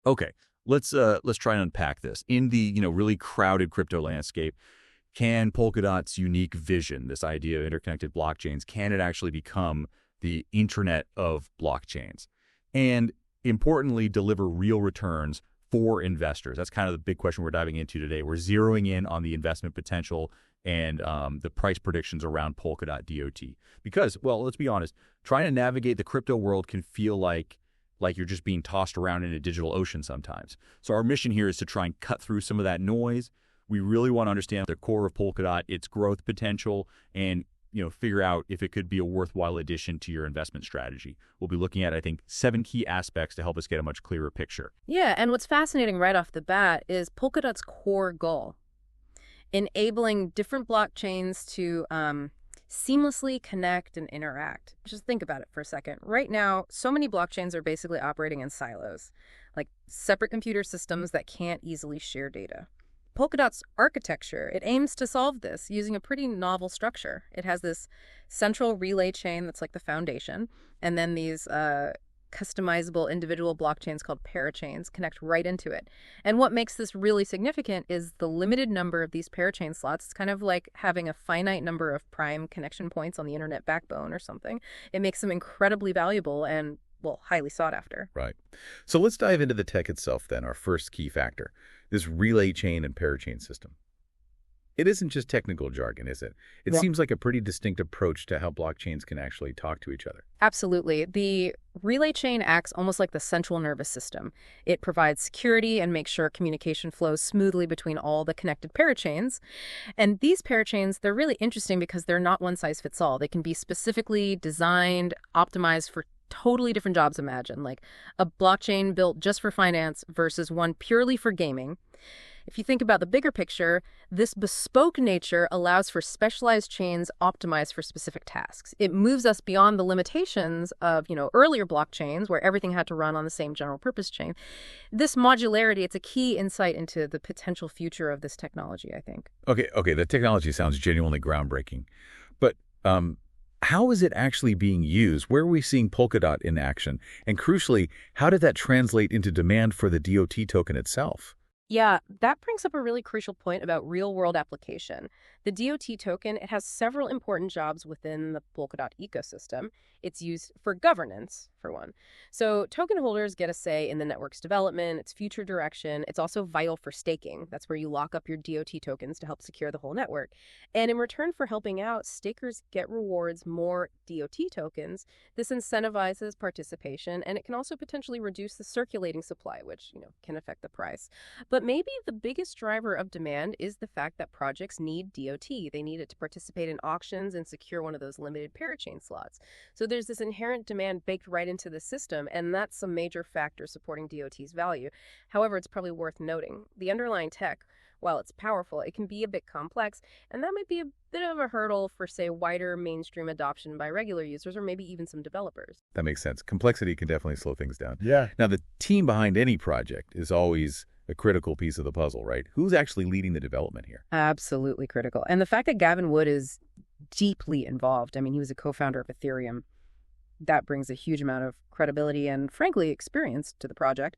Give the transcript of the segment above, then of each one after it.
Okay, let's try and unpack this. In the, really crowded crypto landscape, can Polkadot's unique vision, this idea of interconnected blockchains, can it actually become the internet of blockchains? And importantly, deliver real returns for investors? That's kind of the big question we're diving into today. We're zeroing in on the investment potential and the price predictions around Polkadot DOT. Because, well, let's be honest, trying to navigate the crypto world can feel like you're just being tossed around in a digital ocean sometimes. So our mission here is to try and cut through some of that noise. We really want to understand the core of Polkadot, its growth potential, and figure out if it could be a worthwhile addition to your investment strategy. We'll be looking at, I think, 7 key aspects to help us get a much clearer picture. Yeah, and what's fascinating right off the bat is Polkadot's core goal, enabling different blockchains to seamlessly connect and interact. Just think about it for a second. Right now, so many blockchains are basically operating in silos, like separate computer systems that can't easily share data. Polkadot's architecture, it aims to solve this using a pretty novel structure. It has this central relay chain that's like the foundation, and then these customizable individual blockchains called parachains connect right into it. And what makes this really significant is the limited number of these parachain slots. It's kind of like having a finite number of prime connection points on the internet backbone or something. It makes them incredibly valuable and, well, highly sought after. Right. So let's dive into the tech itself then, our first key factor, this relay chain and parachain system. It isn't just technical jargon, is it? It seems like a pretty distinct approach to how blockchains can actually talk to each other. Absolutely. The relay chain acts almost like the central nervous system. It provides security and makes sure communication flows smoothly between all the connected parachains. And these parachains, they're really interesting because they're not one size fits all. They can be specifically designed, optimized for totally different jobs. Imagine like a blockchain built just for finance versus one purely for gaming. If you think about the bigger picture, this bespoke nature allows for specialized chains optimized for specific tasks. It moves us beyond the limitations of, earlier blockchains where everything had to run on the same general purpose chain. This modularity, it's a key insight into the potential future of this technology, I think. Okay, the technology sounds genuinely groundbreaking. But how is it actually being used? Where are we seeing Polkadot in action? And crucially, how did that translate into demand for the DOT token itself? Yeah, that brings up a really crucial point about real-world application. The DOT token, it has several important jobs within the Polkadot ecosystem. It's used for governance, for one. So token holders get a say in the network's development, its future direction. It's also vital for staking. That's where you lock up your DOT tokens to help secure the whole network. And in return for helping out, stakers get rewards more DOT tokens. This incentivizes participation, and it can also potentially reduce the circulating supply, which, can affect the price. But maybe the biggest driver of demand is the fact that projects need DOT. They need it to participate in auctions and secure one of those limited parachain slots. So there's this inherent demand baked right into the system, and that's a major factor supporting DOT's value. However, it's probably worth noting, the underlying tech, while it's powerful, it can be a bit complex, and that might be a bit of a hurdle for, say, wider mainstream adoption by regular users or maybe even some developers. That makes sense. Complexity can definitely slow things down. Yeah. Now, the team behind any project is always a critical piece of the puzzle, right? Who's actually leading the development here? Absolutely critical. And the fact that Gavin Wood is deeply involved, he was a co-founder of Ethereum. That brings a huge amount of credibility and, frankly, experience to the project.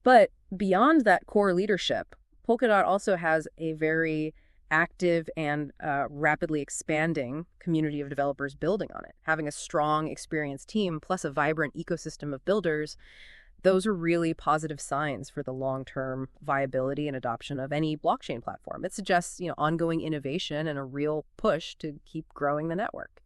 But beyond that core leadership, Polkadot also has a very active and rapidly expanding community of developers building on it. Having a strong, experienced team plus a vibrant ecosystem of builders, those are really positive signs for the long-term viability and adoption of any blockchain platform. It suggests, ongoing innovation and a real push to keep growing the network.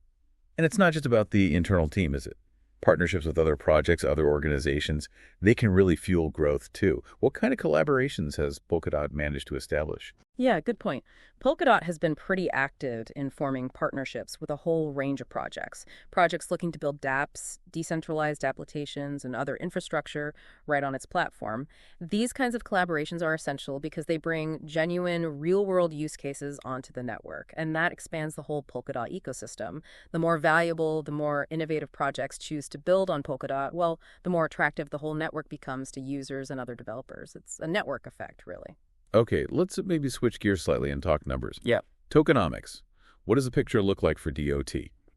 And it's not just about the internal team, is it? Partnerships with other projects, other organizations, they can really fuel growth too. What kind of collaborations has Polkadot managed to establish? Yeah, good point. Polkadot has been pretty active in forming partnerships with a whole range of projects. Projects looking to build dApps, decentralized applications, and other infrastructure right on its platform. These kinds of collaborations are essential because they bring genuine, real-world use cases onto the network, and that expands the whole Polkadot ecosystem. The more valuable, the more innovative projects choose to build on Polkadot, well, the more attractive the whole network becomes to users and other developers. It's a network effect, really. Okay, let's maybe switch gears slightly and talk numbers. Yeah. Tokenomics. What does the picture look like for DOT?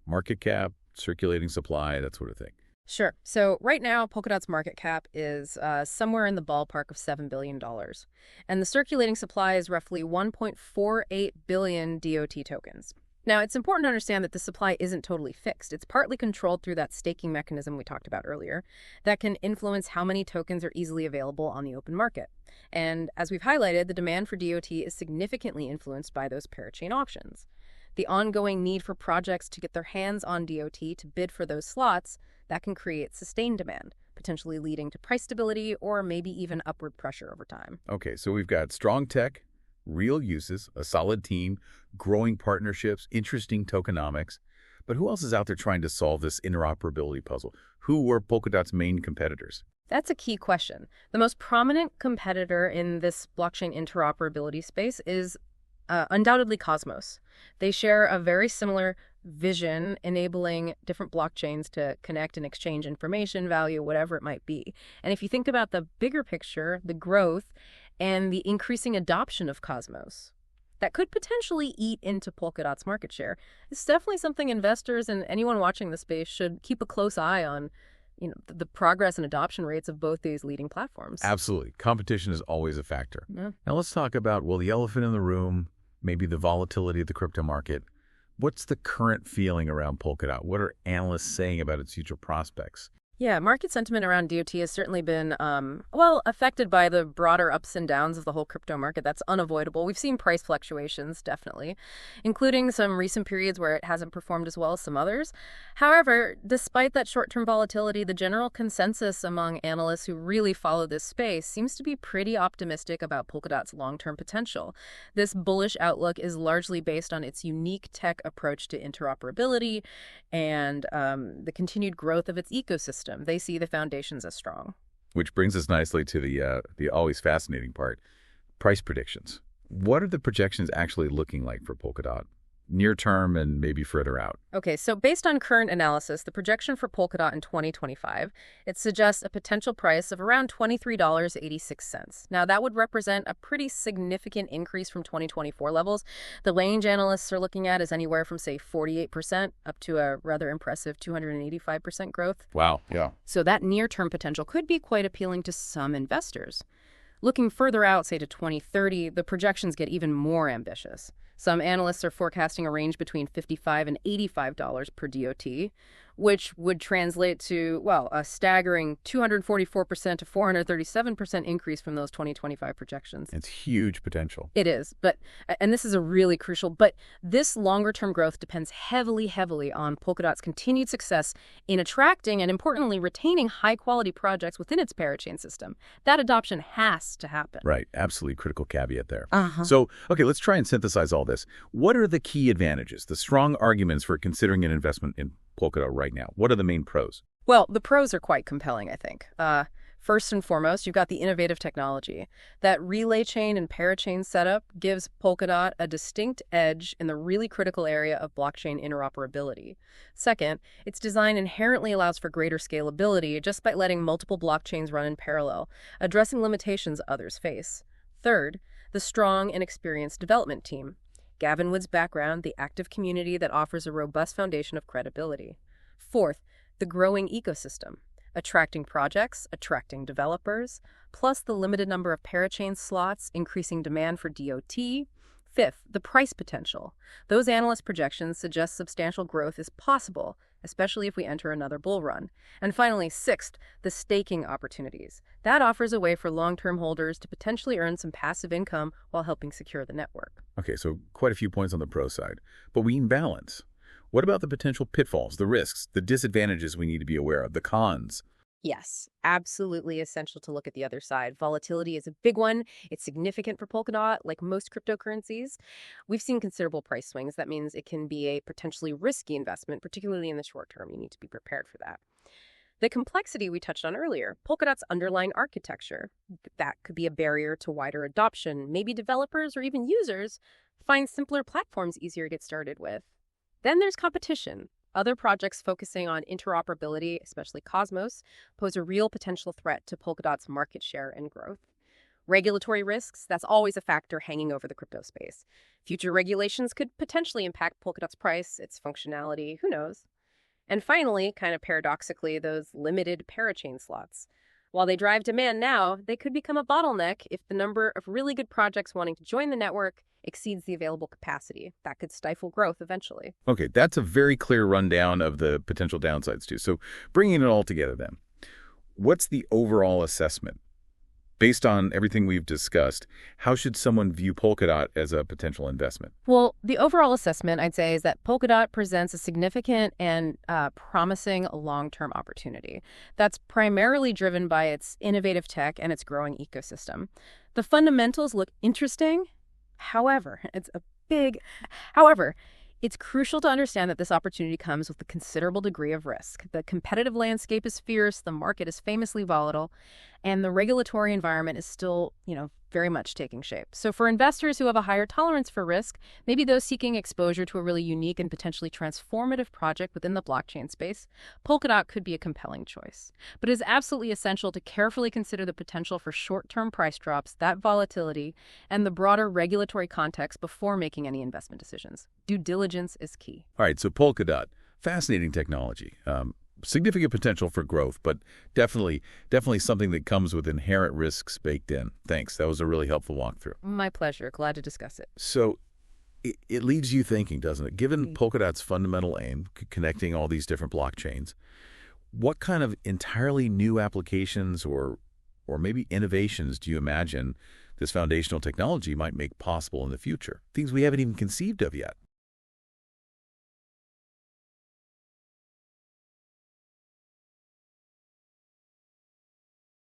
Market cap, circulating supply, that sort of thing. Sure. So right now, Polkadot's market cap is somewhere in the ballpark of $7 billion. And the circulating supply is roughly 1.48 billion DOT tokens. Now, it's important to understand that the supply isn't totally fixed. It's partly controlled through that staking mechanism we talked about earlier that can influence how many tokens are easily available on the open market. And as we've highlighted, the demand for DOT is significantly influenced by those parachain auctions. The ongoing need for projects to get their hands on DOT to bid for those slots, that can create sustained demand, potentially leading to price stability or maybe even upward pressure over time. Okay, so we've got strong tech, real uses, a solid team, growing partnerships, interesting tokenomics. But who else is out there trying to solve this interoperability puzzle? Who were Polkadot's main competitors? That's a key question. The most prominent competitor in this blockchain interoperability space is undoubtedly Cosmos. They share a very similar vision, enabling different blockchains to connect and exchange information, value, whatever it might be. And if you think about the bigger picture, the growth and the increasing adoption of Cosmos, that could potentially eat into Polkadot's market share. It's definitely something investors and anyone watching the space should keep a close eye on, the progress and adoption rates of both these leading platforms. Absolutely. Competition is always a factor. Yeah. Now let's talk about, well, the elephant in the room, maybe the volatility of the crypto market. What's the current feeling around Polkadot? What are analysts saying about its future prospects? Yeah, market sentiment around DOT has certainly been, affected by the broader ups and downs of the whole crypto market. That's unavoidable. We've seen price fluctuations, definitely, including some recent periods where it hasn't performed as well as some others. However, despite that short-term volatility, the general consensus among analysts who really follow this space seems to be pretty optimistic about Polkadot's long-term potential. This bullish outlook is largely based on its unique tech approach to interoperability and the continued growth of its ecosystem. They see the foundations as strong. Which brings us nicely to the always fascinating part, price predictions. What are the projections actually looking like for Polkadot, near term and maybe further out? Okay, so based on current analysis, the projection for Polkadot in 2025, it suggests a potential price of around $23.86. Now, that would represent a pretty significant increase from 2024 levels. The range analysts are looking at is anywhere from, say, 48% up to a rather impressive 285% growth. Wow, yeah. So that near-term potential could be quite appealing to some investors. Looking further out, say to 2030, the projections get even more ambitious. Some analysts are forecasting a range between $55 and $85 per DOT, which would translate to, well, a staggering 244% to 437% increase from those 2025 projections. It's huge potential. It is, and this is a really crucial, but this longer-term growth depends heavily on Polkadot's continued success in attracting and, importantly, retaining high-quality projects within its parachain system. That adoption has to happen. Right, absolutely critical caveat there. Uh-huh. So, okay, let's try and synthesize all this. What are the key advantages, the strong arguments for considering an investment in Polkadot right now? What are the main pros? Well, the pros are quite compelling, I think. First and foremost, you've got the innovative technology. That relay chain and parachain setup gives Polkadot a distinct edge in the really critical area of blockchain interoperability. Second, its design inherently allows for greater scalability just by letting multiple blockchains run in parallel, addressing limitations others face. Third, the strong and experienced development team. Gavin Wood's background, the active community that offers a robust foundation of credibility. Fourth, the growing ecosystem, attracting projects, attracting developers, plus the limited number of parachain slots, increasing demand for DOT. Fifth, the price potential. Those analyst projections suggest substantial growth is possible, especially if we enter another bull run. And finally, sixth, the staking opportunities. That offers a way for long-term holders to potentially earn some passive income while helping secure the network. Okay, so quite a few points on the pro side, but we need balance. What about the potential pitfalls, the risks, the disadvantages we need to be aware of, the cons? Yes, absolutely essential to look at the other side. Volatility is a big one. It's significant for Polkadot, like most cryptocurrencies. We've seen considerable price swings. That means it can be a potentially risky investment, particularly in the short term. You need to be prepared for that. The complexity we touched on earlier, Polkadot's underlying architecture, that could be a barrier to wider adoption. Maybe developers or even users find simpler platforms easier to get started with. Then there's competition. Other projects focusing on interoperability, especially Cosmos, pose a real potential threat to Polkadot's market share and growth. Regulatory risks, that's always a factor hanging over the crypto space. Future regulations could potentially impact Polkadot's price, its functionality, who knows? And finally, kind of paradoxically, those limited parachain slots. While they drive demand now, they could become a bottleneck if the number of really good projects wanting to join the network exceeds the available capacity. That could stifle growth eventually. Okay, that's a very clear rundown of the potential downsides too. So bringing it all together then, what's the overall assessment? Based on everything we've discussed, how should someone view Polkadot as a potential investment? Well, the overall assessment, I'd say, is that Polkadot presents a significant and promising long-term opportunity. That's primarily driven by its innovative tech and its growing ecosystem. The fundamentals look interesting. However, it's crucial to understand that this opportunity comes with a considerable degree of risk. The competitive landscape is fierce, the market is famously volatile, and the regulatory environment is still, very much taking shape. So for investors who have a higher tolerance for risk, maybe those seeking exposure to a really unique and potentially transformative project within the blockchain space, Polkadot could be a compelling choice. But it is absolutely essential to carefully consider the potential for short-term price drops, that volatility, and the broader regulatory context before making any investment decisions. Due diligence is key. All right, so Polkadot, fascinating technology. Significant potential for growth, but definitely something that comes with inherent risks baked in. Thanks. That was a really helpful walkthrough. My pleasure. Glad to discuss it. So it leaves you thinking, doesn't it? Given Polkadot's fundamental aim, connecting all these different blockchains, what kind of entirely new applications or maybe innovations do you imagine this foundational technology might make possible in the future? Things we haven't even conceived of yet.